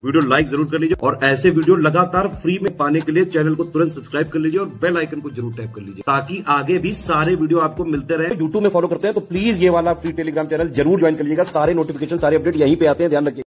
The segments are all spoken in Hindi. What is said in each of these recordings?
वीडियो लाइक जरूर कर लीजिए और ऐसे वीडियो लगातार फ्री में पाने के लिए चैनल को तुरंत सब्सक्राइब कर लीजिए और बेल आइकन को जरूर टैप कर लीजिए ताकि आगे भी सारे वीडियो आपको मिलते रहे। यूट्यूब में फॉलो करते हैं तो प्लीज ये वाला फ्री टेलीग्राम चैनल जरूर ज्वाइन कर लीजिएगा। सारे नोटिफिकेशन सारे अपडेट यहीं पे आते हैं, ध्यान रखिए।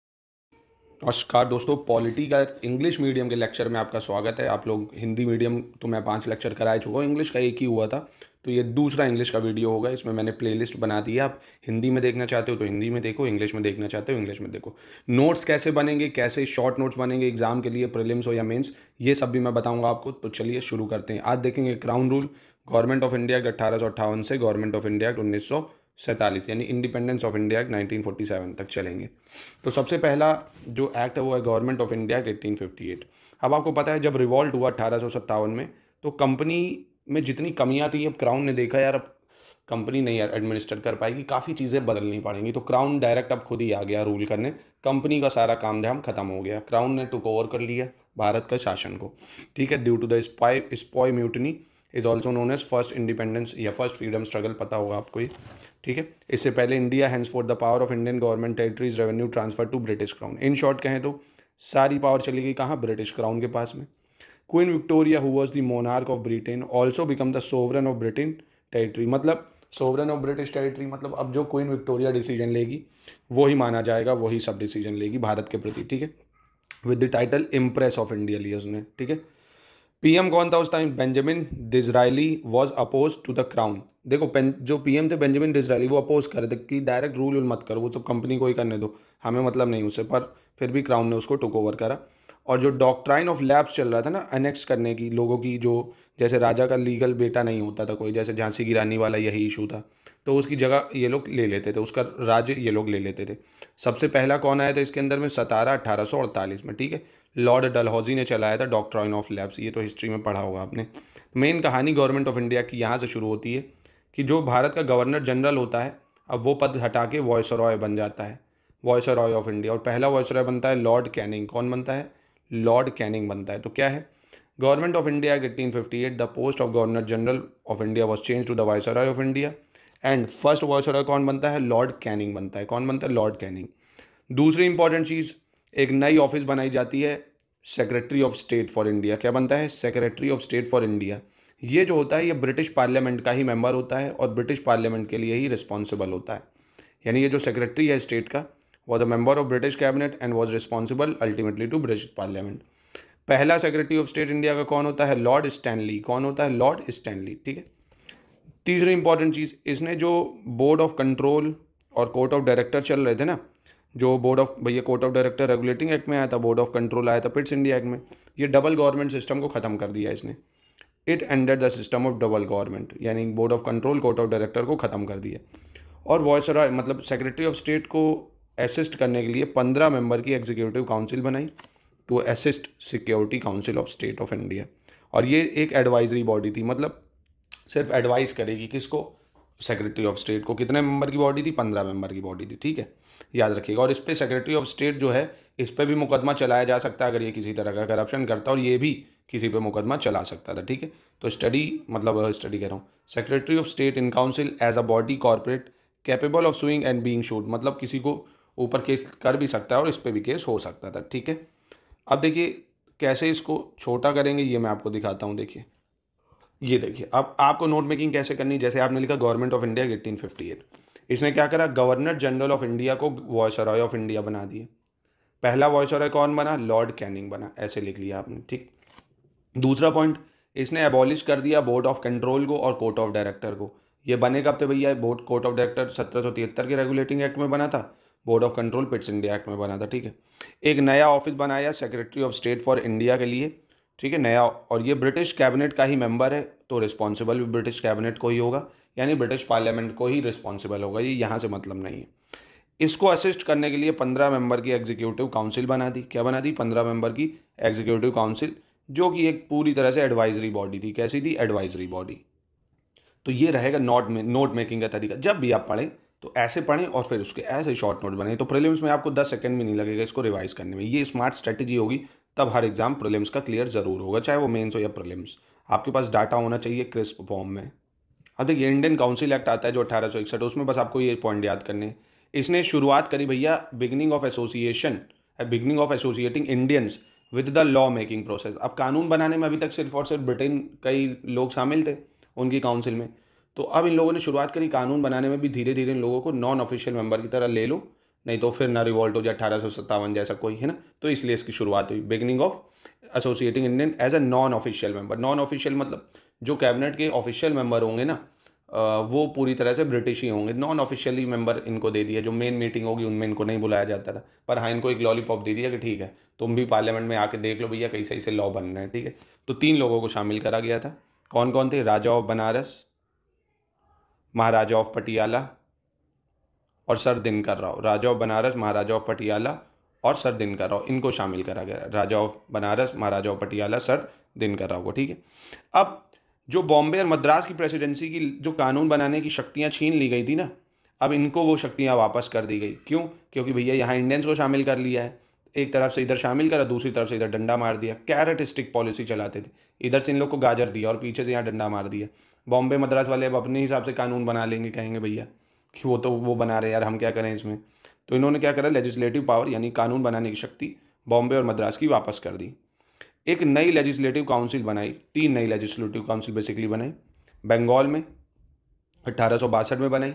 नमस्कार दोस्तों, पॉलिटी का इंग्लिश मीडियम के लेक्चर में आपका स्वागत है। आप लोग हिंदी मीडियम तो मैं 5 लेक्चर करा चुका हूँ, इंग्लिश का एक ही हुआ था, तो ये दूसरा इंग्लिश का वीडियो होगा। इसमें मैंने प्लेलिस्ट बना दी है। आप हिंदी में देखना चाहते हो तो हिंदी में देखो, इंग्लिश में देखना चाहते हो इंग्लिश में देखो। नोट्स कैसे बनेंगे, कैसे शॉर्ट नोट्स बनेंगे एग्जाम के लिए, प्रीलिम्स हो या मेंस, ये सब भी मैं बताऊंगा आपको। तो चलिए शुरू करते हैं। आज देखेंगे crown rule, government of India act 1858 से गवर्नमेंट ऑफ इंडिया एक्ट 1947 यानी इंडिपेंडेंस ऑफ इंडिया एक्ट 1947 तक चलेंगे। तो सबसे पहला जो एक्ट है वो है गवर्नमेंट ऑफ इंडिया एक्ट 1858। अब आपको पता है जब रिवॉल्ट हुआ 1857 में, तो कंपनी में जितनी कमियां थी, अब क्राउन ने देखा यार अब कंपनी नहीं यार एडमिनिस्टर कर पाएगी, काफ़ी चीज़ें बदलनी पड़ेंगी, तो क्राउन डायरेक्ट अब खुद ही आ गया रूल करने। कंपनी का सारा काम धाम खत्म हो गया, क्राउन ने टुक ओवर कर लिया भारत का शासन को। ठीक है, due to the sepoy mutiny is also known as first independence या फर्स्ट फ्रीडम स्ट्रगल, पता होगा आपको ये। ठीक है, इससे पहले India hands for the power of Indian government territories revenue transfer to British crown. In short कहें तो सारी पावर चली गई कहाँ, ब्रिटिश क्राउन के पास में। Queen Victoria who was the monarch of Britain also become the sovereign of Britain territory. मतलब सोवरन ऑफ ब्रिटिश टेरिटरी मतलब अब जो क्वीन विक्टोरिया डिसीजन लेगी वो ही माना जाएगा, वही सब डिसीजन लेगी भारत के प्रति। ठीक है, with the title empress of India लिया उसने। ठीक है, पीएम कौन था उस time, Benjamin Disraeli was oppose to the crown. देखो जो पीएम थे बेंजामिन डिज़रायली, वो अपोज कर दे कि डायरेक्ट रूल मत करो, वो तो कंपनी को ही करने दो, हमें मतलब नहीं उससे, पर फिर भी क्राउन ने उसको टुक ओवर करा। और जो डॉक्ट्राइन ऑफ लैप्स चल रहा था ना, अनेक्स करने की लोगों की, जो जैसे राजा का लीगल बेटा नहीं होता था कोई, जैसे झांसी की रानी वाला यही इशू था, तो उसकी जगह ये लोग ले लेते थे, उसका राज्य ये लोग ले लेते थे। सबसे पहला कौन आया था इसके अंदर में, 17 1848 में। ठीक है, लॉर्ड डलहौजी ने चलाया था डॉक्ट्राइन ऑफ लैप्स, ये तो हिस्ट्री में पढ़ा होगा आपने। मेन कहानी गवर्नमेंट ऑफ इंडिया की यहाँ से शुरू होती है कि जो भारत का गवर्नर जनरल होता है, अब वो पद हटा के वॉयसरॉय बन जाता है, वॉयसरॉय ऑफ इंडिया। और पहला वॉयसरॉय बनता है लॉर्ड कैनिंग। कौन बनता है, लॉर्ड कैनिंग बनता है। तो क्या है, government of India act 1858, the post of governor general of India was change to the viceroy of India and first viceroy कौन बनता है, लॉर्ड कैनिंग बनता है। कौन बनता है, लॉर्ड कैनिंग। दूसरी इंपॉर्टेंट चीज़, एक नई ऑफिस बनाई जाती है, secretary of state for India. क्या बनता है, secretary of state for India. ये जो होता है ये ब्रिटिश पार्लियामेंट का ही मेंबर होता है और ब्रिटिश पार्लियामेंट के लिए ही रिस्पॉन्सिबल होता है। यानी ये जो सेक्रेटरी है स्टेट का, was a member of British cabinet and was responsible ultimately to British parliament. पहला सेक्रेटरी ऑफ स्टेट इंडिया का कौन होता है, लॉर्ड स्टैनली। कौन होता है, लॉर्ड स्टैनली। ठीक है, तीसरी इंपॉर्टेंट चीज़, इसने जो बोर्ड ऑफ कंट्रोल और कोर्ट ऑफ डायरेक्टर चल रहे थे ना, जो बोर्ड ऑफ भैया court of director regulating act में आया था, बोर्ड ऑफ कंट्रोल आया था पिट्स इंडिया एक्ट में, ये डबल गवर्नमेंट सिस्टम को खत्म कर दिया इसने। It ended the system of double government, यानी board of control court of director को खत्म कर दिया। और वॉयसरॉय मतलब सेक्रेटरी ऑफ स्टेट को असिस्ट करने के लिए 15 मेंबर की एग्जीक्यूटिव काउंसिल बनाई to assist security council of state of India. और ये एक एडवाइजरी बॉडी थी, मतलब सिर्फ एडवाइस करेगी किसको, सेक्रेटरी ऑफ स्टेट को। कितने मेंबर की बॉडी थी, 15 मेंबर की बॉडी थी। ठीक है, याद रखिएगा। और इस पर सेक्रेटरी ऑफ स्टेट जो है, इस पर भी मुकदमा चलाया जा सकता है अगर ये किसी तरह का करप्शन करता, और ये भी किसी पे मुकदमा चला सकता था। ठीक है, तो स्टडी कह रहा हूँ, secretary of state in council as a body corporate capable of suing and being sued, मतलब किसी को ऊपर केस कर भी सकता है और इस पर भी केस हो सकता था। ठीक है, अब देखिए कैसे इसको छोटा करेंगे, ये मैं आपको दिखाता हूँ। देखिए ये देखिए, अब आपको नोट मेकिंग कैसे करनी, जैसे आपने लिखा गवर्नमेंट ऑफ इंडिया 1858, इसने क्या करा, गवर्नर जनरल ऑफ इंडिया को वॉयसरॉय ऑफ इंडिया बना दिया। पहला वॉयसरॉय कौन बना, लॉर्ड कैनिंग बना, ऐसे लिख लिया आपने। ठीक, दूसरा पॉइंट, इसने एबॉलिश कर दिया बोर्ड ऑफ कंट्रोल को और कोर्ट ऑफ डायरेक्टर को। ये बने कब थे भैया, बोर्ड कोर्ट ऑफ डायरेक्टर 1773 के रेगुलेटिंग एक्ट में बना था, board of control Pitt's India act में बना था। ठीक है, एक नया ऑफिस बनाया secretary of state for India के लिए। ठीक है, नया, और ये ब्रिटिश कैबिनेट का ही मेंबर है, तो रिस्पॉन्सिबल भी ब्रिटिश कैबिनेट को ही होगा, यानी ब्रिटिश पार्लियामेंट को ही रिस्पॉन्सिबल होगा, ये यहाँ से मतलब नहीं है। इसको असिस्ट करने के लिए 15 मेंबर की एग्जीक्यूटिव काउंसिल बना दी। क्या बना दी, 15 मेंबर की एग्जीक्यूटिव काउंसिल, जो कि एक पूरी तरह से एडवाइजरी बॉडी थी। कैसी थी, एडवाइजरी बॉडी। तो ये रहेगा नोट मेकिंग का तरीका। जब भी आप पढ़ें तो ऐसे पढ़ें और फिर उसके ऐसे शॉर्ट नोट बने, तो प्रीलिम्स में आपको 10 सेकंड भी नहीं लगेगा इसको रिवाइज करने में। ये स्मार्ट स्ट्रेटेजी होगी, तब हर एग्जाम प्रीलिम्स का क्लियर जरूर होगा, चाहे वो मेंस हो या प्रीलिम्स। आपके पास डाटा होना चाहिए क्रिस्प फॉर्म में। अब देखिए इंडियन काउंसिल एक्ट आता है जो 1861, उसमें बस आपको ये पॉइंट याद करने हैं। इसने शुरुआत करी भैया beginning of association beginning of associating Indians with the law making process. अब कानून बनाने में अभी तक सिर्फ और सिर्फ ब्रिटेन कई लोग शामिल थे उनकी काउंसिल में, तो अब इन लोगों ने शुरुआत करी कानून बनाने में भी धीरे धीरे इन लोगों को नॉन ऑफिशियल मेंबर की तरह ले लो, नहीं तो फिर ना रिवॉल्ट हो जाए 1857 जैसा कोई, है ना। तो इसलिए इसकी शुरुआत हुई, beginning of associating Indian as a non official member. Non official मतलब जो कैबिनेट के ऑफिशियल मेंबर होंगे ना, वो पूरी तरह से ब्रिटिश ही होंगे। नॉन ऑफिशियली मेंबर इनको दे दिया, जो मेन मीटिंग होगी उनमें इनको नहीं बुलाया जाता था, पर हाँ इनको एक लॉलीपॉप दे दिया कि ठीक है तुम भी पार्लियामेंट में आके देख लो भैया कैसे ऐसे लॉ बन रहे हैं, ठीक है। तो 3 लोगों को शामिल करा गया था। कौन कौन थे? राजा ऑफ बनारस, महाराजा ऑफ पटियाला और Sir Dinkar Rao. Raja of Banaras, Maharaja of Patiala और सर दिनकर राव, इनको शामिल करा गया। Raja of Banaras, Maharaja of Patiala, Sir Dinkar Rao को, ठीक है। अब जो बॉम्बे और मद्रास की प्रेसिडेंसी की जो कानून बनाने की शक्तियां छीन ली गई थी ना, अब इनको वो शक्तियां वापस कर दी गई। क्यों? क्योंकि भैया यहाँ इंडियंस को शामिल कर लिया है, एक तरफ से इधर शामिल करा, दूसरी तरफ से इधर डंडा मार दिया। कैरेट स्टिक पॉलिसी चलाते थे, इधर से इन लोग को गाजर दिया और पीछे से यहाँ डंडा मार दिया। बॉम्बे मद्रास वाले अब अपने हिसाब से कानून बना लेंगे, कहेंगे भैया कि वो तो वो बना रहे यार, हम क्या करें इसमें। तो इन्होंने क्या करा, लेजिस्लेटिव पावर यानी कानून बनाने की शक्ति बॉम्बे और मद्रास की वापस कर दी। एक नई लेजिस्लेटिव काउंसिल बनाई, 3 नई लेजिस्लेटिव काउंसिल बेसिकली बनाई। बंगाल में 1862 में बनाई,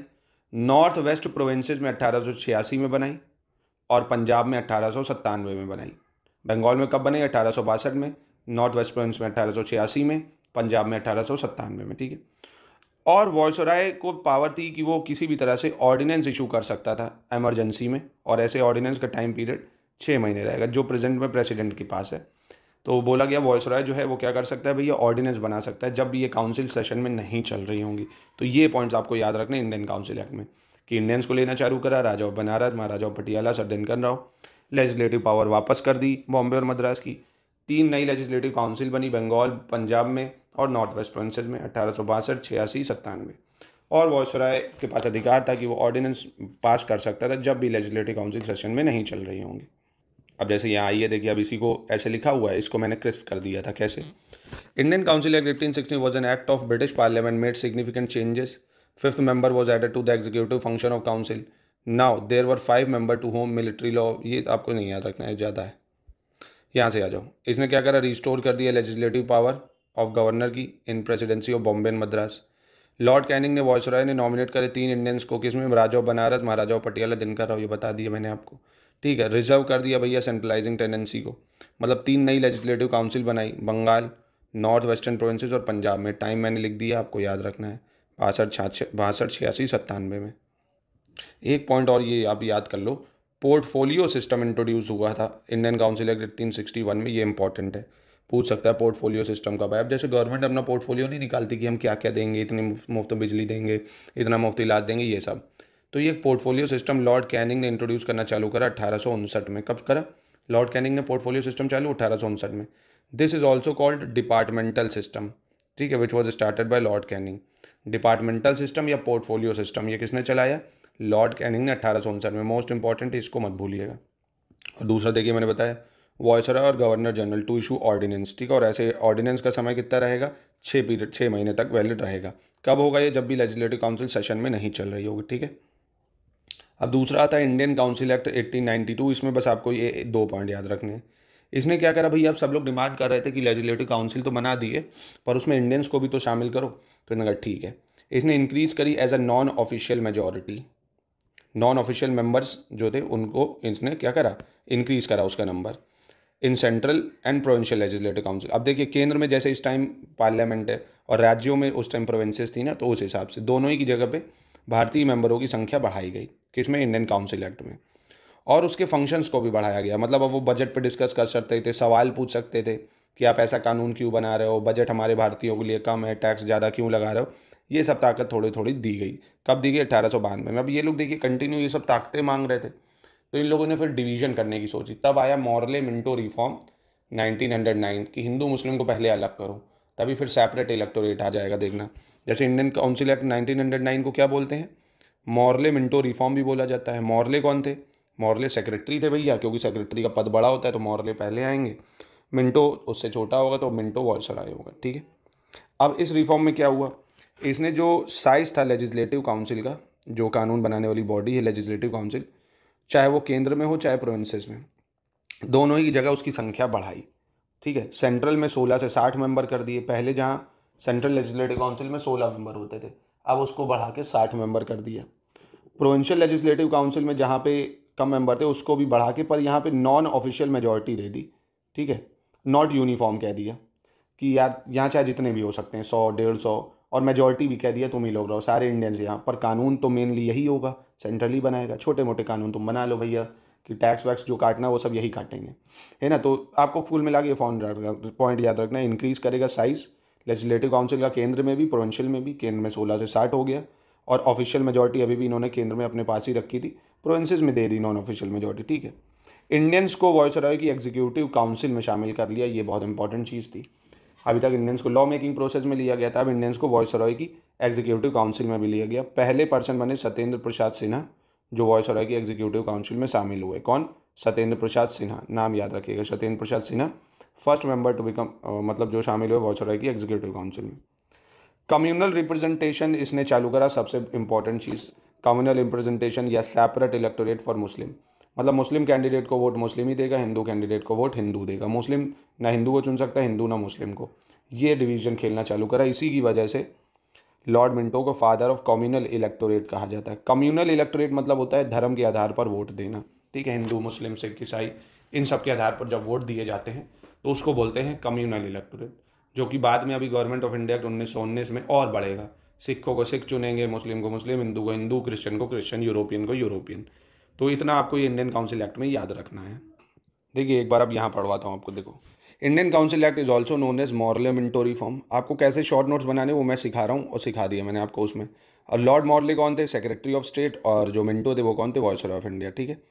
नॉर्थ वेस्ट प्रोविंसेस में 1886 में बनाई और पंजाब में 1897 में बनाई। बंगाल में कब बनी? 1862 में, नॉर्थ वेस्ट प्रोविंस में 1886 में, पंजाब में 1897 में, ठीक है। और वॉयसराय को पावर थी कि वो किसी भी तरह से ऑर्डिनेंस इशू कर सकता था इमरजेंसी में, और ऐसे ऑर्डिनेंस का टाइम पीरियड 6 महीने रहेगा, जो प्रेजेंट में प्रेसिडेंट के पास है। तो बोला गया वॉयसराय जो है वो क्या कर सकता है भैया, ऑर्डिनेंस बना सकता है जब भी ये काउंसिल सेशन में नहीं चल रही होंगी। तो ये पॉइंट्स आपको याद रखने इंडियन काउंसिल एक्ट में, कि इंडियंस को लेना चालू करा, Raja of Banaras, Maharaja of Patiala, Sir Dinkar Rao. Legislative power वापस कर दी बॉम्बे और मद्रास की। 3 नई लेजिस्लेटिव काउंसिल बनी बंगाल, पंजाब में और नॉर्थ वेस्ट प्रोविंसेस में 1862, 86, 97। और वॉयसराय के पास अधिकार था कि वो ऑर्डिनेंस पास कर सकता था जब भी लेजिस्लेटिव काउंसिल सेशन में नहीं चल रही होंगी। अब जैसे यहाँ आइए देखिए, अब इसी को ऐसे लिखा हुआ है, इसको मैंने क्रिस्प कर दिया था। कैसे? Indian council act 1860 was an act of British parliament made significant changes. 5th member was added to the executive function of council. Now there were 5 members to whom military law, ये आपको नहीं याद रखना है, ज़्यादा है। यहाँ से आ जाओ। इसने क्या करा, रिस्टोर कर दिया लेजिस्लेटिव पावर ऑफ गवर्नर की in presidency of Bombay and Madras. Lord Canning ने, वॉयसराय ने नॉमिनेट करे 3 इंडियंस को, किसमें? राजा ऑफ बनारस, महाराजा ऑफ पटियाला, दिनकर राव, ये बता दिया मैंने आपको, ठीक है। रिजर्व कर दिया भैया सेंट्रलाइजिंग टेंडेंसी को, मतलब 3 नई लेजिस्लेटिव काउंसिल बनाई बंगाल, नॉर्थ वेस्टर्न प्रोविंसेस और पंजाब में। टाइम मैंने लिख दिया, आपको याद रखना है 62, 86, 97 में। एक पॉइंट और ये आप याद कर लो, पोर्टफोलियो सिस्टम इंट्रोड्यूस हुआ था इंडियन काउंसिल एक्ट 1861 में, ये इंपॉर्टेंट है, पूछ सकता है पोर्टफोलियो सिस्टम का। भाई अब जैसे गवर्नमेंट अपना पोर्टफोलियो नहीं निकालती कि हम क्या क्या देंगे, इतनी मुफ्त बिजली देंगे, इतना मुफ्त इलाज देंगे, ये सब। तो ये पोर्टफोलियो सिस्टम लॉर्ड कैनिंग ने इंट्रोड्यूस करना चालू करा 1859 में। कब करा लॉर्ड कैनिंग ने पोर्टफोलियो सिस्टम चालू? 1859 में। This is also called departmental system, ठीक है, which was started by Lord Canning. Departmental system या पोर्टफोलियो सिस्टम, ये किसने चलाया? लॉर्ड कैनिंग ने 1859 में। मोस्ट इंपॉर्टेंट है, इसको मत भूलिएगा। और दूसरा देखिए, मैंने बताया वॉयसराय और governor general to issue ordinance, ठीक है। और ऐसे ऑर्डिनेंस का समय कितना रहेगा? 6 महीने तक वैलिड रहेगा। कब होगा ये? जब भी लेजिस्लेटिव काउंसिल सेशन में नहीं चल रही होगी, ठीक है। अब दूसरा आता है इंडियन काउंसिल एक्ट 1892। इसमें बस आपको ये 2 पॉइंट याद रखने हैं। इसने क्या करा भैया, अब सब लोग डिमांड कर रहे थे कि लेजिस्लेटिव काउंसिल तो बना दिए पर उसमें इंडियंस को भी तो शामिल करो, तो इन्होंने कहा ठीक है। इसने इंक्रीज करी as a non official majority, non official members जो थे उनको इसने क्या करा, इंक्रीज करा उसका number in central and provincial legislative council. अब देखिए, केंद्र में जैसे इस टाइम पार्लियामेंट है और राज्यों में उस टाइम प्रोविंसेस थी ना, तो उस हिसाब से दोनों ही की जगह पे भारतीय मेंबरों की संख्या बढ़ाई गई, किसमें? इंडियन काउंसिल एक्ट में। और उसके फंक्शंस को भी बढ़ाया गया, मतलब अब वो बजट पे डिस्कस कर सकते थे, सवाल पूछ सकते थे कि आप ऐसा कानून क्यों बना रहे हो, बजट हमारे भारतीयों के लिए कम है, टैक्स ज़्यादा क्यों लगा रहे हो। ये सब ताकत थोड़ी थोड़ी दी गई। कब दी गई? 1892 में। अब ये लोग देखिए कंटिन्यू ये सब ताकतें मांग रहे थे, तो इन लोगों ने फिर डिवीजन करने की सोची। तब आया मॉर्ले मिंटो रिफॉर्म 1909 कि हिंदू मुस्लिम को पहले अलग करो, तभी फिर सेपरेट इलेक्टोरेट आ जाएगा। देखना, जैसे इंडियन काउंसिल एक्ट 1909 को क्या बोलते हैं? मॉर्ले मिंटो रिफॉर्म भी बोला जाता है। मॉर्ले कौन थे? मॉर्ले सेक्रेटरी थे भैया, क्योंकि सेक्रेटरी का पद बड़ा होता है तो मॉर्ले पहले आएंगे। मिंटो उससे छोटा होगा तो मिंटो वॉयसराय होगा, ठीक है। अब इस रिफॉर्म में क्या हुआ, इसने जो साइज था लेजिस्लेटिव काउंसिल का, जो कानून बनाने वाली बॉडी है लेजिस्लेटिव काउंसिल, चाहे वो केंद्र में हो चाहे प्रोविंसेस में, दोनों ही जगह उसकी संख्या बढ़ाई, ठीक है। सेंट्रल में 16 से 60 मेंबर कर दिए, पहले जहाँ सेंट्रल लेजिस्लेटिव काउंसिल में 16 मेंबर होते थे, अब उसको बढ़ा के 60 मेंबर कर दिया। प्रोविंशियल लेजिस्लेटिव काउंसिल में जहाँ पे कम मेंबर थे उसको भी बढ़ा के, पर यहाँ पे नॉन ऑफिशियल मेजॉरिटी दे दी, ठीक है। नॉट यूनिफॉर्म कह दिया कि यार यहाँ चाहे जितने भी हो सकते हैं, 100 150, और मेजॉरिटी भी कह दिया तुम ही लोग रहो सारे इंडियंस यहाँ पर। कानून तो मेनली यही होगा, सेंट्रल ही बनाएगा, छोटे मोटे कानून तुम बना लो भैया कि टैक्स वैक्स जो काटना वो सब यही काटेंगे, है ना। तो आपको कुल मिला के पॉइंट याद रखना, इंक्रीज़ करेगा साइज़ लेजिस्लेटिव काउंसिल का, केंद्र में भी प्रोविंशियल में भी। केंद्र में 16 से 60 हो गया, और ऑफिशियल मेजॉरिटी अभी भी इन्होंने केंद्र में अपने पास ही रखी थी, प्रोविंसेस में दे दी नॉन ऑफिशियल मेजॉरिटी, ठीक है। इंडियंस को वॉइसरॉय की एग्जीक्यूटिव काउंसिल में शामिल कर लिया, ये बहुत इंपॉर्टेंट चीज़ थी। अभी तक इंडियंस को लॉ मेकिंग प्रोसेस में लिया गया था, अब इंडियंस को वॉइसरॉय की एग्जीक्यूटिव काउंसिल में भी लिया गया। पहले पर्सन बने सत्येंद्र प्रसाद सिन्हा, जो वॉइसरॉय की एग्जीक्यूटिव काउंसिल में शामिल हुए। कौन? सत्येंद्र प्रसाद सिन्हा, नाम याद रखिएगा, Satyendra Prasad Sinha first member to become, मतलब जो शामिल हुए वॉइसरॉय की एग्जीक्यूटिव काउंसिल में। कम्युनल रिप्रेजेंटेशन इसने चालू करा, सबसे इंपॉर्टेंट चीज़, कम्युनल रिप्रेजेंटेशन या सेपरेट इलेक्टोरेट फॉर मुस्लिम, मतलब मुस्लिम कैंडिडेट को वोट मुस्लिम ही देगा, हिंदू कैंडिडेट को वोट हिंदू देगा। मुस्लिम ना हिंदू को चुन सकता है, हिंदू ना मुस्लिम को। ये डिवीजन खेलना चालू करा, इसी की वजह से लॉर्ड मिंटो को फादर ऑफ कम्युनल इलेक्टोरेट कहा जाता है। कम्युनल इलेक्टोरेट मतलब होता है धर्म के आधार पर वोट देना, ठीक है। हिंदू मुस्लिम सिख ईसाई इन सब के आधार पर जब वोट दिए जाते हैं तो उसको बोलते हैं कम्युनल इलेक्टोरेट, जो कि बाद में अभी गवर्नमेंट ऑफ इंडिया एक्ट 1919 में और बढ़ेगा। सिखों को सिख चुनेंगे, मुस्लिम को मुस्लिम, हिंदू को हिंदू, क्रिश्चियन को क्रिश्चियन, यूरोपियन को यूरोपियन। तो इतना आपको ये इंडियन काउंसिल एक्ट में याद रखना है। देखिए एक बार अब यहाँ पढ़वाता हूँ आपको, देखो Indian council act is also known as Morley Minto reform. आपको कैसे शॉर्ट नोट्स बनाने वो मैं सिखा रहा हूँ, और सिखा दिया मैंने आपको उसमें। और लॉर्ड मॉर्ले कौन थे? सेक्रेटरी ऑफ स्टेट, और जो मिंटो थे वो कौन थे? वॉइसरॉय ऑफ इंडिया, ठीक है।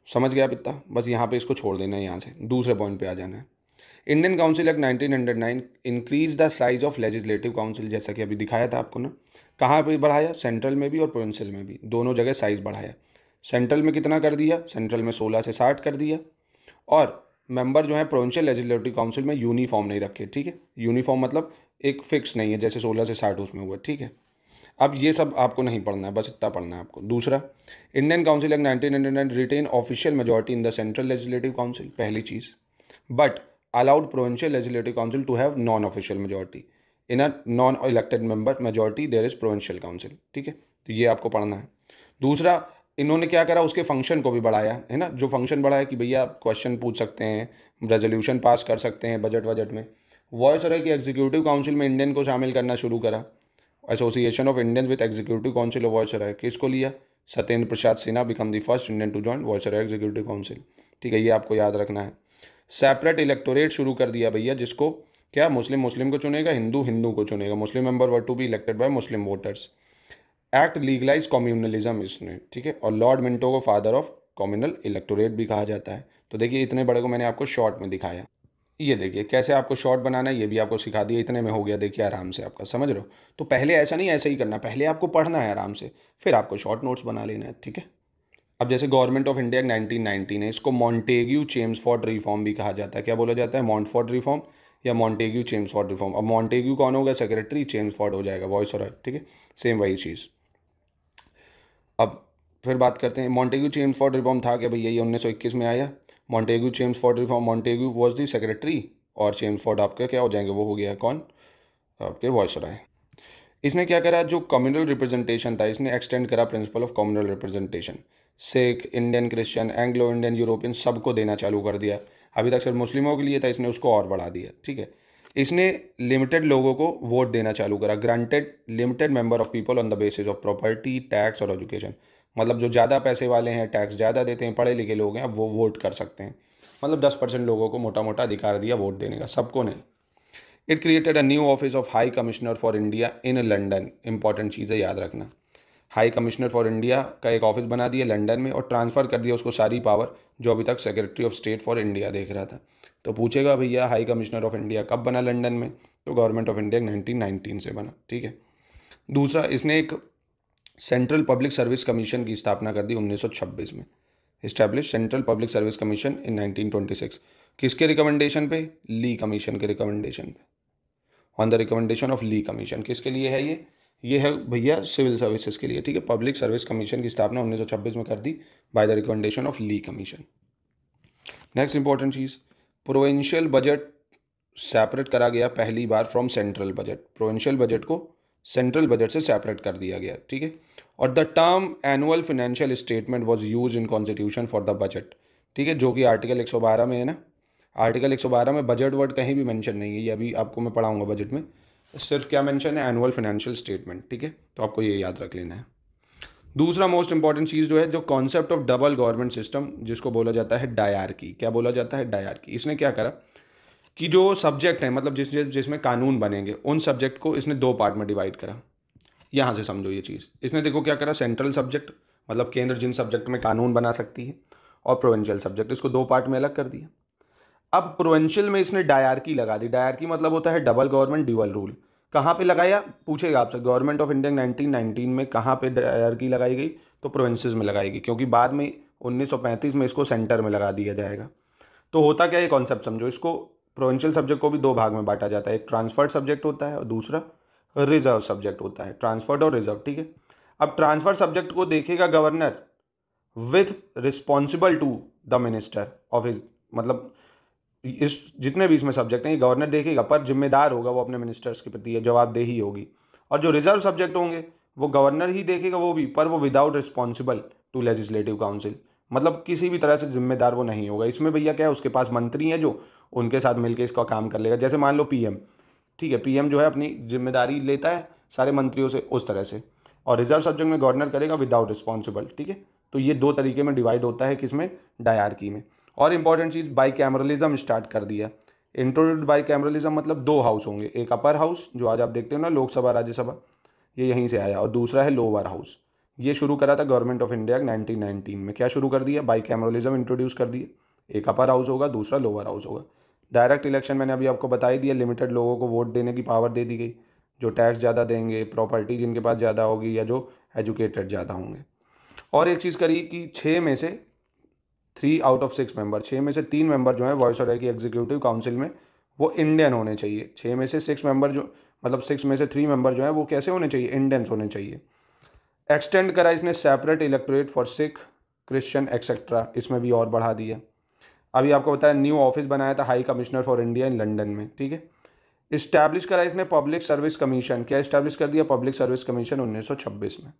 समझ गया पिता? बस यहाँ पे इसको छोड़ देना है, यहाँ से दूसरे पॉइंट पे आ जाना है। Indian council act 1909 increase the size of legislative council, जैसा कि अभी दिखाया था आपको ना। कहाँ पे बढ़ाया? सेंट्रल में भी और प्रोविंशियल में भी, दोनों जगह साइज बढ़ाया। सेंट्रल में कितना कर दिया? सेंट्रल में 16 से 60 कर दिया, और मेंबर जो है प्रोविंशियल लेजिस्लेटिव काउंसिल में यूनिफॉर्म नहीं रखे, ठीक है। यूनिफॉर्म मतलब एक फिक्स नहीं है, जैसे 16 से 60 उसमें हुआ, ठीक है। अब ये सब आपको नहीं पढ़ना है, बस इतना पढ़ना है आपको। दूसरा, Indian council act 1909 retain official majority in the central legislative council, पहली चीज़, but allowed provincial legislative council to have non-official majority. In a non-elected member majority there is provincial council, ठीक है। तो ये आपको पढ़ना है। दूसरा, इन्होंने क्या करा, उसके फंक्शन को भी बढ़ाया, है ना। जो फंक्शन बढ़ाया कि भैया आप क्वेश्चन पूछ सकते हैं, रेजोल्यूशन पास कर सकते हैं बजट में। वॉइसरॉय की एग्जीक्यूटिव काउंसिल में इंडियन को शामिल करना शुरू करा। Association of Indian with executive council of viceroy, किसको लिया? Satyendra Prasad Sinha become the first Indian to join viceroy executive council, ठीक है। ये आपको याद रखना है। सेपरेट इलेक्टोरेट शुरू कर दिया भैया, जिसको क्या? मुस्लिम मुस्लिम को चुनेगा, हिंदू हिंदू को चुनेगा। Muslim member were to be elected by Muslim voters. Act legalize communalism इसने, ठीक है। और लॉर्ड मिंटो को फादर ऑफ कम्युनल इलेक्टोरेट भी कहा जाता है। तो देखिए इतने बड़े को मैंने आपको शॉर्ट में दिखाया, ये देखिए कैसे आपको शॉर्ट बनाना है, ये भी आपको सिखा दिया। इतने में हो गया, देखिए आराम से आपका, समझ रहे हो। तो पहले ऐसा नहीं, ऐसा ही करना, पहले आपको पढ़ना है आराम से, फिर आपको शॉर्ट नोट्स बना लेना है, ठीक है। अब जैसे गवर्नमेंट ऑफ इंडिया 1919 है, इसको मॉन्टेग्यू चेम्सफोर्ड रिफॉर्म भी कहा जाता है। क्या बोला जाता है? मॉन्टफोर्ड रिफॉर्म या मॉन्टेग्यू चेम्सफोर्ड रिफॉर्म। अब मॉन्टेग्यू कौन होगा? सेक्रेटरी, चेम्सफोर्ड हो जाएगा वॉइसरॉय, ठीक है। सेम वही चीज़। अब फिर बात करते हैं मॉन्टेग्यू चेम्सफोर्ड रिफॉर्म था क्या भैया? ये 1921 में आया Montagu Chelmsford reform. Montagu was the secretary, और चेम्सफोर्ड आपके क्या हो जाएंगे? वो हो गया कौन? आपके वॉइसरॉय। इसने क्या करा? जो कम्युनल रिप्रेजेंटेशन था इसने एक्सटेंड करा principle of communal representation. Sikh, Indian, Christian, Anglo Indian, European सबको देना चालू कर दिया। अभी तक सिर्फ मुस्लिमों के लिए था, इसने उसको और बढ़ा दिया, ठीक है। इसने लिमिटेड लोगों को वोट देना चालू करा। Granted limited member of people on the basis of property, tax और एजुकेशन। मतलब जो ज़्यादा पैसे वाले हैं, टैक्स ज़्यादा देते हैं, पढ़े लिखे लोग हैं, अब वो वोट कर सकते हैं। मतलब 10% लोगों को मोटा मोटा अधिकार दिया वोट देने का, सबको नहीं। It created a new office of high commissioner for India in London. Important चीज़ है, याद रखना। हाई कमिश्नर फॉर इंडिया का एक ऑफिस बना दिया लंदन में, और ट्रांसफ़र कर दिया उसको सारी पावर जो अभी तक secretary of state for India देख रहा था। तो पूछेगा भैया हाई कमिश्नर ऑफ इंडिया कब बना लंदन में? तो गवर्नमेंट ऑफ इंडिया 1919 से बना, ठीक है। दूसरा, इसने एक सेंट्रल पब्लिक सर्विस कमीशन की स्थापना कर दी 1926 में। Establish central public service commission in 1926। किसके रिकमेंडेशन पे? ली कमीशन के रिकमेंडेशन पे, on the recommendation of Lee commission. किसके लिए है ये है भैया सिविल सर्विसेज के लिए, ठीक है। पब्लिक सर्विस कमीशन की स्थापना 1926 में कर दी by the recommendation of Lee commission. Next important चीज़, प्रोविंशियल बजट सेपरेट करा गया पहली बार from central budget. Provincial budget को सेंट्रल बजट से सेपरेट कर दिया गया, ठीक है। और the term annual financial statement was use in constitution for the budget, ठीक है, जो कि आर्टिकल 112 में है ना। आर्टिकल 112 में बजट वर्ड कहीं भी मेंशन नहीं है, ये अभी आपको मैं पढ़ाऊंगा बजट में। सिर्फ क्या मेंशन है, एनुअल फाइनेंशियल स्टेटमेंट, ठीक है। तो आपको ये याद रख लेना है। दूसरा मोस्ट इंपॉर्टेंट चीज़ जो है, जो concept of double government system, जिसको बोला जाता है डायरकी। क्या बोला जाता है, डायरकी। इसने क्या करा कि जो सब्जेक्ट है, मतलब जिसमें कानून बनेंगे, उन सब्जेक्ट को इसने दो पार्ट में डिवाइड करा। यहाँ से समझो ये चीज़। इसने देखो क्या करा, सेंट्रल सब्जेक्ट मतलब केंद्र जिन सब्जेक्ट में कानून बना सकती है, और प्रोविंशियल सब्जेक्ट, इसको दो पार्ट में अलग कर दिया। अब प्रोविंशियल में इसने डायरकी लगा दी। डायरकी मतलब होता है डबल गवर्नमेंट ड्यूअल रूल। कहाँ पे लगाया, पूछेगा आपसे, गवर्नमेंट ऑफ इंडिया 1919 में कहाँ पे डायरकी लगाई गई, तो प्रोविंसेस में लगाई गई, क्योंकि बाद में 1935 में इसको सेंटर में लगा दिया जाएगा। तो होता क्या है, कॉन्सेप्ट समझो। इसको प्रोविंशियल सब्जेक्ट को भी दो भाग में बांटा जाता है, एक ट्रांसफर्ड सब्जेक्ट होता है और दूसरा रिजर्व सब्जेक्ट होता है। ट्रांसफर्ड और रिजर्व, ठीक है। अब ट्रांसफर सब्जेक्ट को देखेगा governor with responsible to the minister of his, मतलब इस जितने भी इसमें सब्जेक्ट हैं ये गवर्नर देखेगा, पर जिम्मेदार होगा वो अपने मिनिस्टर्स के प्रति, जवाबदेही होगी। और जो रिजर्व सब्जेक्ट होंगे वो गवर्नर ही देखेगा वो भी, पर वो without responsible to legislative council, मतलब किसी भी तरह से जिम्मेदार वो नहीं होगा। इसमें भैया क्या है, उसके पास मंत्री हैं जो उनके साथ मिलकर इसका काम कर लेगा। जैसे मान लो पीएम, ठीक है, पीएम जो है अपनी जिम्मेदारी लेता है सारे मंत्रियों से, उस तरह से। और रिजर्व सब्जेक्ट में गवर्नर करेगा विदाउट रिस्पॉन्सिबल, ठीक है। तो ये दो तरीके में डिवाइड होता है किसमें, डायरकी में। और इंपॉर्टेंट चीज़, बाईकैमरलिज्म स्टार्ट कर दिया। इंट्रोड्यूस्ड बाईकैमरलिज्म मतलब दो हाउस होंगे, एक अपर हाउस जो आज आप देखते हो ना, लोकसभा राज्यसभा, ये यहीं से आया, और दूसरा है लोअर हाउस। ये शुरू करा था गवर्नमेंट ऑफ इंडिया 1919 में। क्या शुरू कर दिया, बाईकैमरलिज्म इंट्रोड्यूस कर दिया। एक अपर हाउस होगा, दूसरा लोअर हाउस होगा। डायरेक्ट इलेक्शन मैंने अभी आपको बता ही दिया, लिमिटेड लोगों को वोट देने की पावर दे दी गई, जो टैक्स ज़्यादा देंगे, प्रॉपर्टी जिनके पास ज़्यादा होगी, या जो एजुकेटेड ज़्यादा होंगे। और एक चीज़ करी कि 6 में से 3 आउट ऑफ 6 मेंबर, 6 में से 3 मेंबर जो है वॉइसराय की एग्जीक्यूटिव काउंसिल में, वो इंडियन होने चाहिए। 6 में से 6 मेंबर जो, मतलब 6 में से 3 मेंबर जो है वो कैसे होने चाहिए, इंडियंस होने चाहिए। एक्सटेंड करा इसने separate electorate for Sikh, Christian etcetera, इसमें भी और बढ़ा दिया। अभी आपको बताया न्यू ऑफिस बनाया था high commissioner for India in London में, ठीक है। इस्टेब्लिश करा इसने पब्लिक सर्विस कमीशन। क्या इस्टेब्लिश कर दिया, पब्लिक सर्विस कमीशन 1926 में।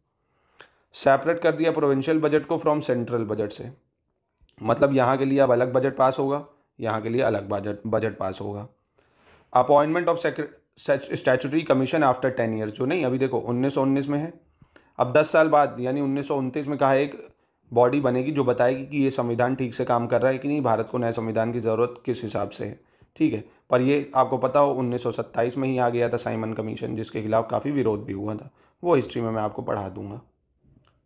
सेपरेट कर दिया प्रोविंशियल बजट को फ्रॉम सेंट्रल बजट से, मतलब यहाँ के लिए अब अलग बजट पास होगा, यहाँ के लिए अलग बजट पास होगा। Appointment of statutory commission after 10 years, जो नहीं अभी देखो 1919 में है, अब 10 साल बाद यानी 1929 में कहा एक बॉडी बनेगी जो बताएगी कि ये संविधान ठीक से काम कर रहा है कि नहीं, भारत को नए संविधान की ज़रूरत किस हिसाब से है, ठीक है। पर ये आपको पता हो 1927 में ही आ गया था साइमन कमीशन, जिसके खिलाफ काफ़ी विरोध भी हुआ था, वो हिस्ट्री में मैं आपको पढ़ा दूंगा,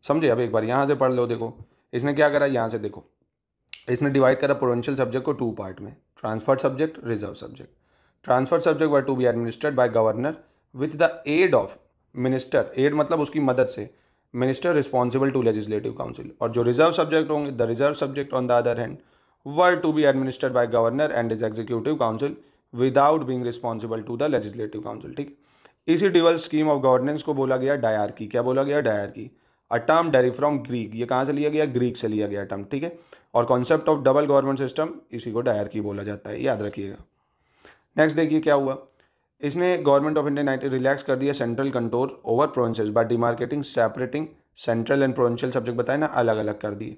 समझे। अब एक बार यहाँ से पढ़ लो। देखो इसने क्या करा, यहाँ से देखो, इसने डिवाइड करा प्रोविंशियल सब्जेक्ट को 2 पार्ट में, transferred subject, reserve subject. Transferred subject were to be administered by governor with the aid of minister, aid मतलब उसकी मदद से, minister responsible to legislative council. और जो रिजर्व सब्जेक्ट होंगे, the reserve subject on the other hand were to be administered by governor and his executive council without being responsible to the legislative council, ठीक। इसी ड्यूअल स्कीम ऑफ गवर्नेंस को बोला गया डायरकी। क्या बोला गया, dyarchy. A term derive from Greek, ये कहाँ से लिया गया, ग्रीक से लिया गया टर्म, ठीक है। और concept of double government system, इसी को डायरकी बोला जाता है, याद रखिएगा। नेक्स्ट देखिए क्या हुआ, इसने गवर्नमेंट ऑफ इंडिया रिलैक्स कर दिया central control over provinces by demarcating, separating central and provincial subject बताए ना, अलग अलग कर दिए।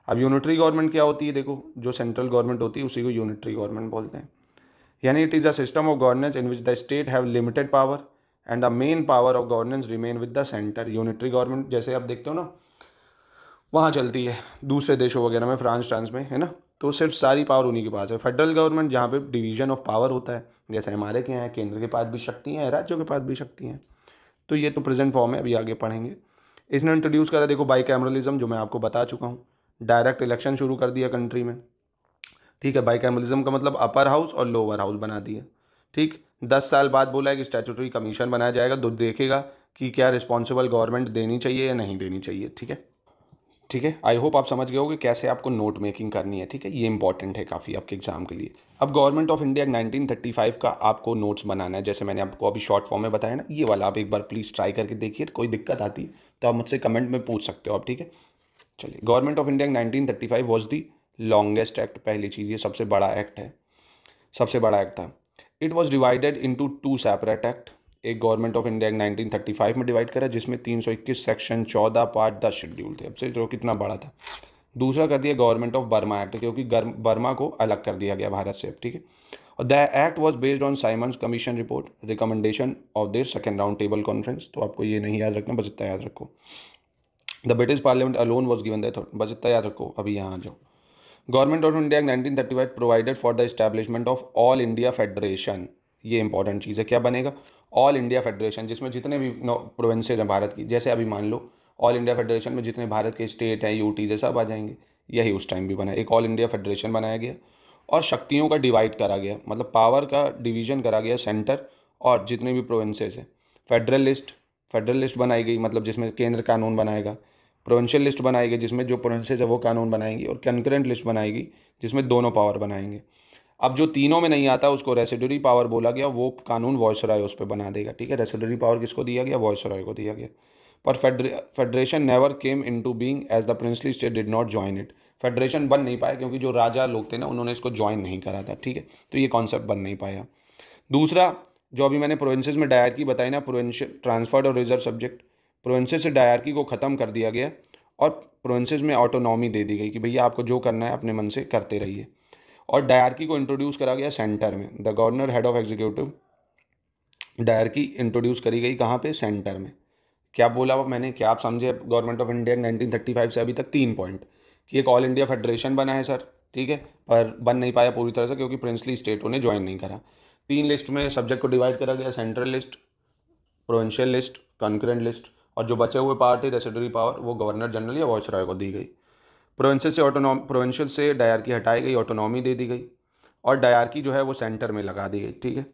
अब यूनिटरी गवर्नमेंट क्या होती है, देखो जो सेंट्रल गवर्नमेंट होती है उसी को यूनिटरी गवर्नमेंट बोलते हैं। यानी it is a system of governance in which the state have limited power and the main power of governance remain with the centre. Unitary government जैसे आप देखते हो ना वहाँ चलती है दूसरे देशों वगैरह में, फ्रांस में है ना, तो सिर्फ सारी पावर उन्हीं के पास है। फेडरल गवर्नमेंट जहाँ पे डिवीजन ऑफ पावर होता है, जैसे हमारे के यहाँ है, केंद्र के पास भी शक्ति हैं, राज्यों के पास भी शक्ति हैं। तो ये तो प्रेजेंट फॉर्म है, अभी आगे पढ़ेंगे। इसने इंट्रोड्यूस करा देखो बाईकैमरलिज्म, जो मैं आपको बता चुका हूँ। डायरेक्ट इलेक्शन शुरू कर दिया कंट्री में, ठीक है। बाईकैमरलिज्म का मतलब अपर हाउस और लोअर हाउस बना दिया, ठीक। 10 साल बाद बोला है कि स्टैट्यूटरी कमीशन बनाया जाएगा, तो देखेगा कि क्या रिस्पॉन्सिबल गवर्नमेंट देनी चाहिए या नहीं देनी चाहिए, ठीक है। ठीक है, आई होप आप समझ गए हो कि कैसे आपको नोट मेकिंग करनी है, ठीक है। ये इंपॉर्टेंट है काफ़ी आपके एग्जाम के लिए। अब गवर्नमेंट ऑफ इंडिया 1935 का आपको नोट्स बनाना है, जैसे मैंने आपको अभी शॉर्ट फॉर्म में बताया ना, ये वाला आप एक बार प्लीज़ ट्राई करके देखिए। कोई दिक्कत आती है तो आप मुझसे कमेंट में पूछ सकते हो आप, ठीक है। चलिए, government of India 1935 was the longest act, पहली चीज़ ये सबसे बड़ा एक्ट है, सबसे बड़ा एक्ट था। It was divided into 2 separate act. एक गवर्नमेंट ऑफ इंडिया एक्ट 1935 में डिवाइड करा जिसमें 321 सेक्शन 14 पार्ट 10 शेड्यूल थे, अब से जो कितना बड़ा था। दूसरा कर दिया गवर्नमेंट ऑफ बर्मा एक्ट, क्योंकि बर्मा को अलग कर दिया गया भारत से, ठीक है। और the act was based on Simon's commission report recommendation of their second round table conference. तो आपको ये नहीं याद रखना, बस इतना याद रखो। The British parliament alone was given the authority, बस इतना याद रखो। अभी यहाँ आ जाओ। Government of India 1935 provided for the establishment of all India federation. ये इंपॉर्टेंट चीज़ है, क्या बनेगा? ऑल इंडिया फेडरेशन, जिसमें जितने भी प्रोविंसेज हैं भारत की, जैसे अभी मान लो ऑल इंडिया फेडरेशन में जितने भारत के स्टेट हैं, यूटीज है, सब आ जाएंगे। यही उस टाइम भी बना, एक ऑल इंडिया फेडरेशन बनाया गया और शक्तियों का डिवाइड करा गया, मतलब पावर का डिवीजन करा गया, सेंटर और जितने भी प्रोविंसेस हैं। फेडरल लिस्ट बनाई गई, मतलब जिसमें केंद्र कानून बनाएगा। प्रोविंशियल लिस्ट बनाई गई जिसमें जो प्रोविंसेस है वो कानून बनाएंगी, और कंकरेंट लिस्ट बनाएगी जिसमें दोनों पावर बनाएंगे। अब जो तीनों में नहीं आता उसको रेसिडरी पावर बोला गया, वो कानून वॉइसरॉय उस पर बना देगा, ठीक है। रेसिडरी पावर किसको दिया गया? वॉइसरॉय को दिया गया। पर federation never came into being as the princely state did not join it. Federation बन नहीं पाया क्योंकि जो राजा लोग थे ना, उन्होंने इसको ज्वाइन नहीं करा था, ठीक है। तो ये कॉन्सेप्ट बन नहीं पाया। दूसरा, जो अभी मैंने प्रोविंसेस में डायरकी बताई ना, प्रोविंशियल ट्रांसफर्ड और रिजर्व सब्जेक्ट, प्रोविंसेस से डायरकी को ख़त्म कर दिया गया और प्रोविंसेस में ऑटोनॉमी दे दी गई कि भैया आपको जो करना है अपने मन से करते रहिए। और डायरकी को इंट्रोड्यूस करा गया सेंटर में। The governor head of executive, dyarchy introduce करी गई कहाँ पे? सेंटर में। क्या बोला मैंने, क्या आप समझे? गवर्नमेंट ऑफ इंडिया 1935 से अभी तक 3 पॉइंट कि एक ऑल इंडिया फेडरेशन बना है सर, ठीक है, पर बन नहीं पाया पूरी तरह से क्योंकि प्रिंसली स्टेटों ने ज्वाइन नहीं करा। 3 लिस्ट में सब्जेक्ट को डिवाइड करा गया, central list, provincial list, concurrent list, और जो बचे हुए पावर थे रेसिडरी पावर, वो गवर्नर जनरल या वॉइसरॉय को दी गई। प्रोविंशियल से डायरकी हटाई गई, ऑटोनॉमी दे दी गई, और डायरकी जो है वो सेंटर में लगा दी गई, ठीक है।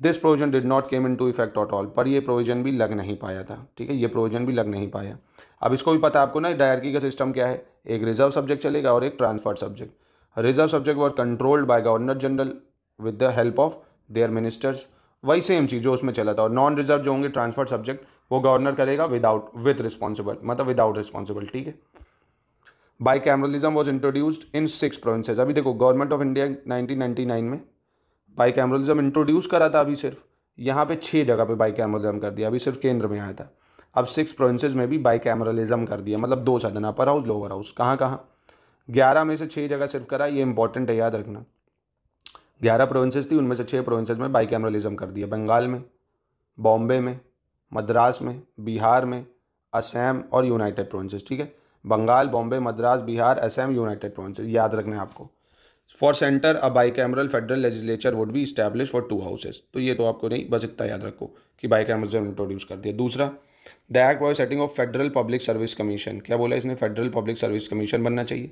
This provision did not came into effect at all, पर ये प्रोविजन भी लग नहीं पाया था, ठीक है, ये प्रोविजन भी लग नहीं पाया। अब इसको भी पता है आपको ना, डायरकी का सिस्टम क्या है, एक रिजर्व सब्जेक्ट चलेगा और एक transferred subject. Reserve subject were controlled by governor general with the help of their ministers, वही सेम चीज़ जो उसमें चला था। और नॉन रिजर्व जो होंगे ट्रांसफर्ड सब्जेक्ट, वो गवर्नर करेगा विद रिस्पॉन्सिबल, मतलब विदाउट रिस्पॉन्सिबल, ठीक है। Bicameralism was introduced in 6 provinces. अभी देखो, गवर्नमेंट ऑफ इंडिया 1999 में बाईकैमरलिज्म इंट्रोड्यूस करा था, अभी सिर्फ यहाँ पे 6 जगह पे बाईकैमरलिज्म कर दिया, अभी सिर्फ केंद्र में आया था। अब 6 प्रोविंसेज में भी बाईकैमरलिज्म कर दिया, मतलब 2 सदन, अपर हाउस लोअर हाउस। कहाँ कहाँ? 11 में से 6 जगह सिर्फ करा, ये इंपॉर्टेंट है, याद रखना। 11 प्रोविंसेज थी, उनमें से 6 प्रोविंसेज में बाईकैमरलिज्म कर दिया। बंगाल में, बॉम्बे में, मद्रास में, बिहार में, असम और यूनाइटेड प्रोविंसेस, ठीक है। बंगाल, बॉम्बे, मद्रास, बिहार, असम, यूनाइटेड प्रोविंसेस, याद रखना है आपको। For centre a bicameral federal legislature would be establish for 2 houses. तो ये तो आपको नहीं, बस इतना याद रखो कि बाईकैमरलिज्म इंट्रोड्यूस कर दिया। दूसरा, the act was setting of federal public service commission. क्या बोला इसने? फेडरल पब्लिक सर्विस कमीशन बनना चाहिए,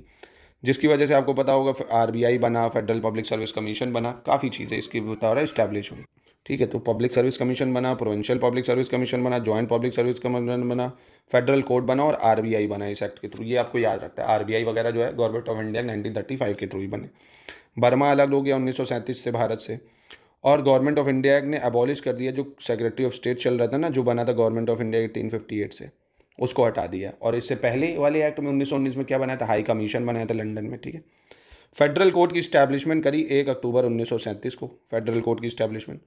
जिसकी वजह से आपको पता होगा आरबीआई बना, फेडरल पब्लिक सर्विस कमीशन बना, काफ़ी चीज़ें इसकी बता रहा है इस्टेब्लिश हुई, ठीक है। तो पब्लिक सर्विस कमीशन बना, प्रोविंशियल पब्लिक सर्विस कमीशन बना, जॉइंट पब्लिक सर्विस कमीशन बना, फेडरल कोर्ट बना और आरबीआई बना इस एक्ट के थ्रू। ये आपको याद रखता है, आरबीआई वगैरह जो है गवर्नमेंट ऑफ इंडिया 1935 के थ्रू ही बने। बर्मा अलग हो गया 1937 से भारत से। और गवर्नमेंट ऑफ इंडिया एक्ट ने अबॉलिश कर दिया जो सेक्रेटरी ऑफ स्टेट चल रहा था ना, जो बना था गवर्नमेंट ऑफ इंडिया 1858 से, उसको हटा दिया। और इससे पहले वाले एक्ट में 1919 में क्या बनाया था? हाई कमीशन बनाया था लंदन में, ठीक है। फेडरल कोर्ट की स्टैब्लिशमेंट करी 1 अक्टूबर 1937 को, फेडरल कोर्ट की स्टैब्लिशमेंट।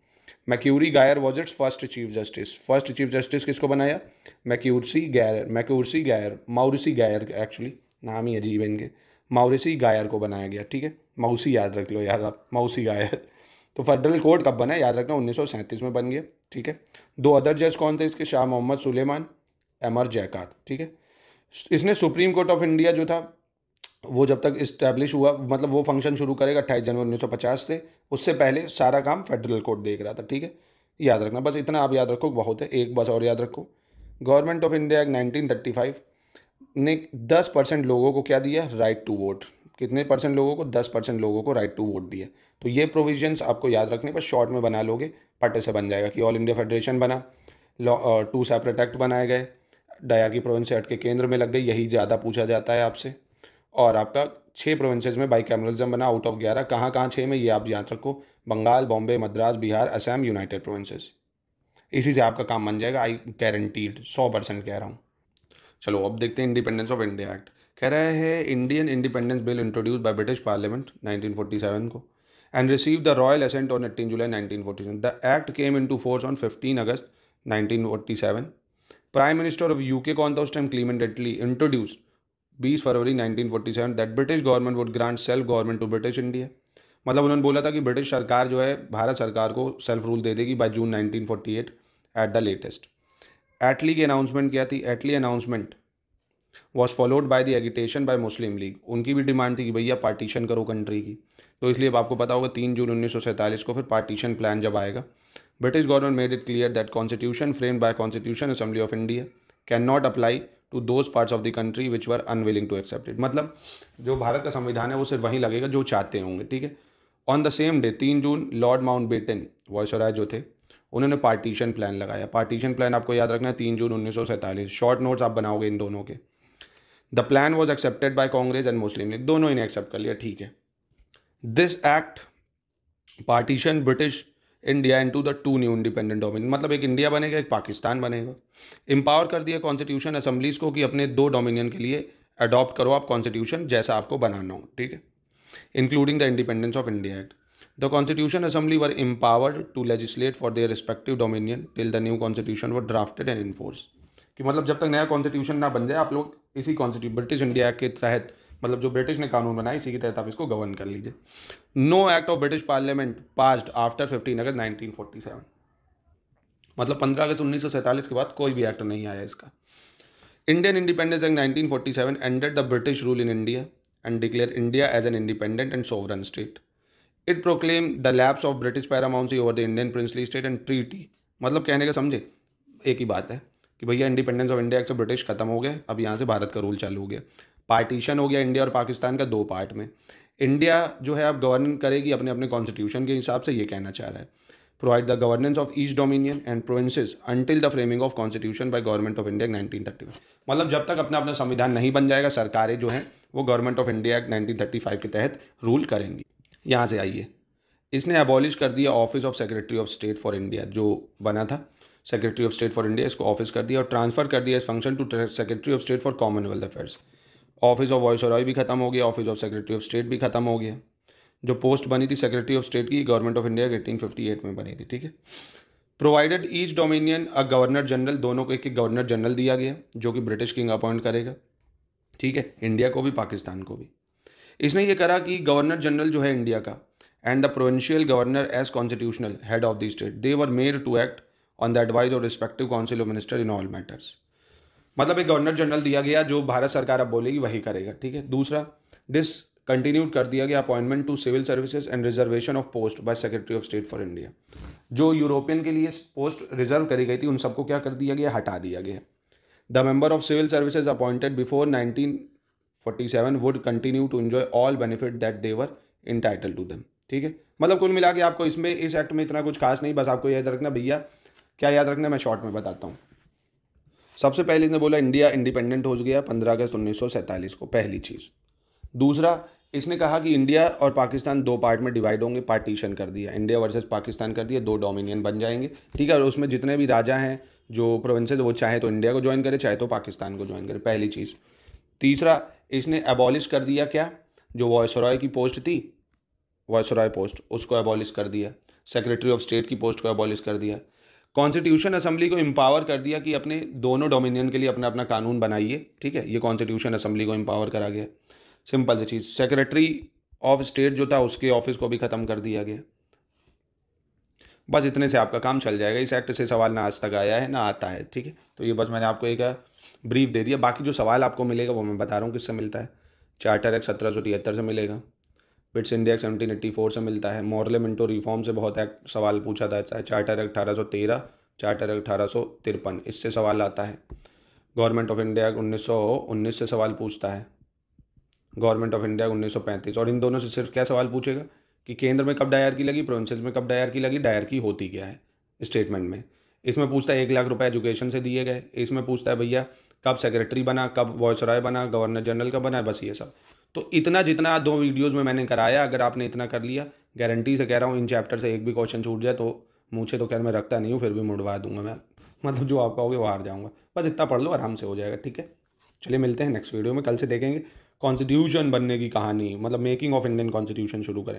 मैक्यूरी गायर was it's first chief justice. First chief justice किसको बनाया? मैक्यूर्सी गायर, माउरिसी गायर, एक्चुअली नाम ही अजीब है इनके, माउरिसी गायर को बनाया गया, ठीक है। माउसी याद रख लो यार आप, माउसी गायर। तो फेडरल कोर्ट कब बना? याद रखना 1937 में बन गया, ठीक है। 2 अदर जज कौन थे इसके? शाह मोहम्मद सुलेमान, एमर जैकात, ठीक है। इसने सुप्रीम कोर्ट ऑफ इंडिया जो था वो जब तक इस्टेब्लिश हुआ, मतलब वो फंक्शन शुरू करेगा 28 जनवरी 1950 से, उससे पहले सारा काम फेडरल कोर्ट देख रहा था, ठीक है। याद रखना, बस इतना आप याद रखो, बहुत है। एक बस और याद रखो, गवर्नमेंट ऑफ इंडिया एक्ट 1935 ने 10% लोगों को क्या दिया? Right to vote. कितने परसेंट लोगों को? 10% लोगों को राइट टू वोट दिया। तो ये प्रोविजंस आपको याद रखने, बस शॉर्ट में बना लोगे, पट्टे से बन जाएगा कि ऑल इंडिया फेडरेशन बना, 2 सेपरेट एक्ट बनाए गए, डायरकी प्रोविंस से हट के केंद्र में लग गई, यही ज़्यादा पूछा जाता है आपसे। और आपका 6 प्रोविंसेज में बाईकैमरलिज्म बना आउट ऑफ 11। कहाँ कहाँ 6 में? ये आप याद रखो, बंगाल, बॉम्बे, मद्रास, बिहार, असम, यूनाइटेड प्रोविंसेस। इसी से आपका काम बन जाएगा, आई गारंटीड, 100% कह रहा हूँ। चलो अब देखते हैं इंडिपेंडेंस ऑफ इंडिया एक्ट। कह रहा है Indian independence bill introduce by British parliament 1947 को and receive the royal assent on 18 July 1947. The act came into force on 15 August 1947. Prime minister of UK कौन था उस time? Clement Attlee. Introduce 20 February 1947 that British government would grant self government to British India. मतलब उन्होंने बोला था कि ब्रिटिश सरकार जो है भारत सरकार को सेल्फ रूल दे देगी by June 1948 at the latest. Attlee की अनाउंसमेंट क्या थी? Attlee announcement was followed by the agitation by Muslim League. उनकी भी डिमांड थी कि भैया पार्टीशन करो कंट्री की. तो इसलिए अब आपको पता होगा 3 जून 1947 को फिर पार्टीशन प्लान जब आएगा, British government made it clear that constitution framed by constitution assembly of India can not apply to those parts of the country which were unwilling to accept it. मतलब जो भारत का संविधान है वो सिर्फ वहीं लगेगा जो चाहते होंगे. ठीक है. On the same day 3 June Lord Mountbatten viceroy जो थे उन्होंने पार्टीशन प्लान लगाया. पार्टीशन प्लान आपको याद रखना है 3 जून 1947. शॉर्ट नोट्स आप बनाओगे इन दोनों के. The plan was accepted by Congress and Muslim league. दोनों ही ने एक्सेप्ट कर लिया. ठीक है. This act partition British India into the 2 new independent dominion. मतलब एक इंडिया बनेगा एक पाकिस्तान बनेगा. एम्पावर कर दिया कॉन्स्टिट्यूशन असेंबलीज को कि अपने 2 डोमिनियन के लिए अडॉप्ट करो आप कॉन्स्टिट्यूशन जैसा आपको बनाना हो. ठीक है. Including the independence of India act. The constitution assembly were empowered to legislate for their respective dominion till the new constitution were drafted and enforce. कि मतलब जब तक नया कॉन्स्टिट्यूशन ना बन जाए आप लोग इसी कॉन्स्टिट्यूशन ब्रिटिश इंडिया के तहत, मतलब जो ब्रिटिश ने कानून बनाया इसी के तहत आप इसको गवर्न कर लीजिए. No act of British parliament passed after 15 August 1947. मतलब 15 अगस्त 1947 के बाद कोई भी एक्ट नहीं आया इसका. Indian independence act 1947 ended the British rule in India and declare India as an independent and sovereign state. It proclaim the lapse of British paramountcy over the Indian princely state and treaty. मतलब कहने का समझे एक ही बात है कि भैया इंडिपेंडेंस ऑफ इंडिया से ब्रिटिश खत्म हो गए, अब यहाँ से भारत का रूल चालू हो गया. पार्टीशन हो गया इंडिया और पाकिस्तान का 2 पार्ट में. इंडिया जो है अब गवर्न करेगी अपने अपने कॉन्स्टिट्यूशन के हिसाब से, ये कहना चाह रहा है. Provide the governance of each dominion and provinces until the framing of constitution by government of India 1935. मतलब जब तक अपना अपना संविधान नहीं बन जाएगा सरकारें जो हैं वो गवर्नमेंट ऑफ इंडिया एक्ट 1935 के तहत रूल करेंगी. यहाँ से आइए, इसने एबॉलिश कर दिया office of secretary of state for India जो बना था secretary of state for India, इसको ऑफिस कर दिया और ट्रांसफर कर दिया इस function to secretary of state for commonwealth affairs. Office of viceroy भी खत्म हो गया, office of secretary of state भी खत्म हो गया. जो पोस्ट बनी थी सेक्रेटरी ऑफ स्टेट की गवर्नमेंट ऑफ इंडिया 1858 में बनी थी. ठीक है. Provided each dominion a governor general. दोनों को एक गवर्नर जनरल दिया गया जो कि ब्रिटिश किंग अपॉइंट करेगा. ठीक है. इंडिया को भी पाकिस्तान को भी. इसने ये करा कि गवर्नर जनरल जो है इंडिया का and the provincial governor as constitutional head of the state they were made to act on the advice of respective council of minister in all matters. मतलब एक गवर्नर जनरल दिया गया जो भारत सरकार अब बोलेगी वही करेगा. ठीक है. दूसरा, डिसकंटिन्यूड कर दिया गया appointment to civil services and reservation of post by secretary of state for India. जो यूरोपियन के लिए पोस्ट रिजर्व करी गई थी उन सबको क्या कर दिया गया? हटा दिया गया. The member of civil services appointed before 1947 would continue to enjoy all benefit that they were entitled to them. ठीक है. मतलब कुल मिला के आपको इसमें इस एक्ट में इतना कुछ खास नहीं, बस आपको याद रखना भैया. क्या याद रखना मैं शॉर्ट में बताता हूँ. सबसे पहले इसने बोला इंडिया इंडिपेंडेंट हो गया 15 अगस्त 1947 को, पहली चीज़. दूसरा, इसने कहा कि इंडिया और पाकिस्तान 2 पार्ट में डिवाइड होंगे, पार्टीशन कर दिया. इंडिया वर्सेस पाकिस्तान कर दिया, 2 डोमिनियन बन जाएंगे. ठीक है. और उसमें जितने भी राजा हैं जो प्रोविंसेस वो चाहे तो इंडिया को ज्वाइन करे चाहे तो पाकिस्तान को ज्वाइन करे, पहली चीज़. तीसरा, इसने एबॉलिश कर दिया क्या? जो वायसरॉय की पोस्ट थी, वायसरॉय पोस्ट, उसको एबॉलिश कर दिया. सेक्रेटरी ऑफ स्टेट की पोस्ट को एबॉलिश कर दिया. कॉन्स्टिट्यूशन असेंबली को एम्पावर कर दिया कि अपने दोनों डोमिनियन के लिए अपना अपना कानून बनाइए. ठीक है. ये कॉन्स्टिट्यूशन असेंबली को एम्पावर करा गया. सिंपल सी चीज़. सेक्रेटरी ऑफ स्टेट जो था उसके ऑफिस को भी ख़त्म कर दिया गया. बस इतने से आपका काम चल जाएगा. इस एक्ट से सवाल ना आज तक आया है ना आता है. ठीक है. तो ये बस मैंने आपको एक ब्रीफ दे दिया. बाकी जो सवाल आपको मिलेगा वो मैं बता रहा हूँ किससे मिलता है. चार्टर एक्ट 1773 से मिलेगा. बिट्स इंडिया एक्ट 1784 से मिलता है. मॉरले मिंटो रिफॉर्म से बहुत एक्ट सवाल पूछा जाता है. चार्टर एक्ट 1813, चार्टर एक्ट 1853, इससे सवाल आता है. गवर्नमेंट ऑफ इंडिया 1919 से सवाल पूछता है. Government of India 1935. और इन दोनों से सिर्फ क्या सवाल पूछेगा कि केंद्र में कब डायर की लगी, प्रोविंसेस में कब डायर की लगी, डायर की होती क्या है स्टेटमेंट में. इसमें पूछता है 1 लाख रुपए एजुकेशन से दिए गए. इसमें पूछता है भैया कब सेक्रेटरी बना, कब वायसरॉय बना, गवर्नर जनरल कब बना. बस ये सब. तो इतना जितना 2 वीडियोज़ में मैंने कराया, अगर आपने इतना कर लिया, गारंटी से कह रहा हूँ इन चैप्टर से एक भी क्वेश्चन छूट जाए तो मुझे तो खैर मैं रखता नहीं हूँ, फिर भी मुड़वा दूंगा मैं. मतलब जो आप कहोगे वो हार जाऊँगा. बस इतना पढ़ लो, आराम से हो जाएगा. ठीक है. चलिए मिलते हैं नेक्स्ट वीडियो में, कल से देखेंगे कॉन्स्टिट्यूशन बनने की कहानी, मतलब मेकिंग ऑफ इंडियन कॉन्स्टिट्यूशन शुरू करें।